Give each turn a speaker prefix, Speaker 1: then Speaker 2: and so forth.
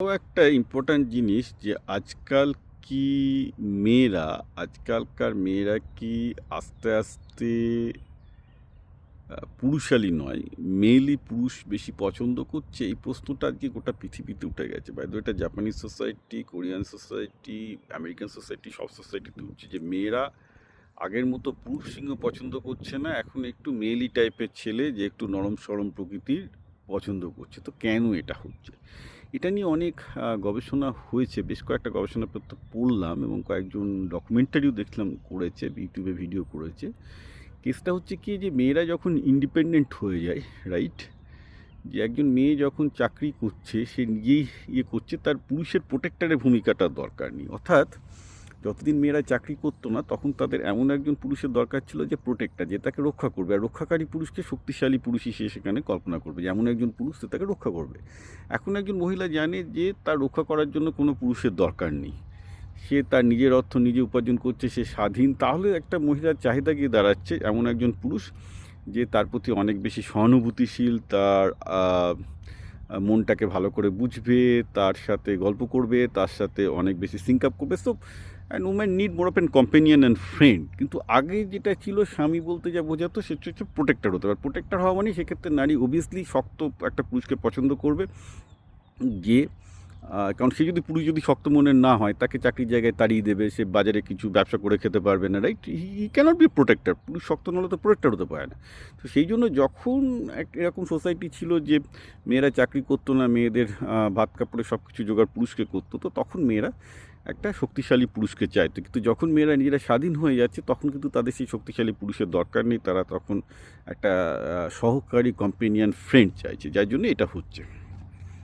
Speaker 1: একটা ইম্পর্ট্যান্ট জিনিস যে কি মেয়েরা আজকালকার মেয়েরা কি আস্তে আস্তে পুরুষালী নয়, মেয়েলি পুরুষ বেশি পছন্দ করছে? এই প্রশ্নটা আজকে গোটা পৃথিবীতে উঠে গেছে। বাই দ্য ওয়ে এটা Japanese society, Korean society, American society, সব সোসাইটিতে হচ্ছে যে মেয়েরা আগের মতো পুরুষ সিংহ পছন্দ করছে না, এখন একটু মেয়েলি টাইপের ছেলে যে একটু নরম সরম প্রকৃতির পছন্দ করছে। তো কেন এটা হচ্ছে? এটা নিয়ে অনেক গবেষণা হয়েছে, বেশ কয়েকটা গবেষণাপত্র পড়লাম এবং কয়েকজন ডকুমেন্টারিও দেখলাম করেছে, ইউটিউবে ভিডিও করেছে। কেসটা হচ্ছে কি, যে মেয়েরা যখন ইন্ডিপেন্ডেন্ট হয়ে যায়, রাইট, যে একজন মেয়ে যখন চাকরি করছে সে নিজেই করছে, তার পুরুষের প্রোটেক্টারের ভূমিকাটা দরকার নেই। অর্থাৎ যতদিন মেয়েরা চাকরি করতো না তখন তাদের এমন একজন পুরুষের দরকার ছিল যে প্রোটেক্টার, যে তাকে রক্ষা করবে, আর রক্ষাকারী পুরুষকে শক্তিশালী পুরুষ হিসেবে সেখানে কল্পনা করবে, যে এমন একজন পুরুষ সে তাকে রক্ষা করবে। এখন একজন মহিলা জানে যে তার রক্ষা করার জন্য কোনো পুরুষের দরকার নেই, সে তার নিজের অর্থ নিজে উপার্জন করছে, সে স্বাধীন। তাহলে একটা মহিলার চাহিদা গিয়ে দাঁড়াচ্ছে এমন একজন পুরুষ যে তার প্রতি অনেক বেশি সহানুভূতিশীল, তার মনটাকে ভালো করে বুঝবে, তার সাথে গল্প করবে, তার সাথে অনেক বেশি সিঙ্ক আপ করবে। So and women need more of N companion and friend. কিন্তু আগে যেটা ছিল, স্বামী বলতে যা বোঝাতো সেটা হচ্ছে প্রোটেক্টর হতে পারে। প্রোটেক্টর হওয়া মানে সেক্ষেত্রে নারী অবভিয়াসলি শক্ত একটা পুরুষকে পছন্দ করবে, যে কারণ সে যদি পুরুষ যদি শক্ত মনের না হয়, তাকে চাকরির জায়গায় তাড়িয়ে দেবে, সে বাজারে কিছু ব্যবসা করে খেতে পারবে না, রাইট? হি ক্যানট বি প্রোটেক্টর। পুরুষ শক্ত না হলে তো প্রোটেক্টর হতে পারে না। তো সেই জন্য যখন এরকম সোসাইটি ছিল যে মেয়েরা চাকরি করতো না, মেয়েদের ভাত কাপড়ে সব কিছু জোগাড় পুরুষকে করতো, তো তখন মেয়েরা একটা শক্তিশালী পুরুষকে চাইতো। কিন্তু যখন মেয়েরা নিজেরা স্বাধীন হয়ে যাচ্ছে তখন কিন্তু তাদের সেই শক্তিশালী পুরুষের দরকার নেই, তারা তখন একটা সহকারী কম্পেনিয়ন ফ্রেন্ড চাইছে, যার জন্য এটা হচ্ছে।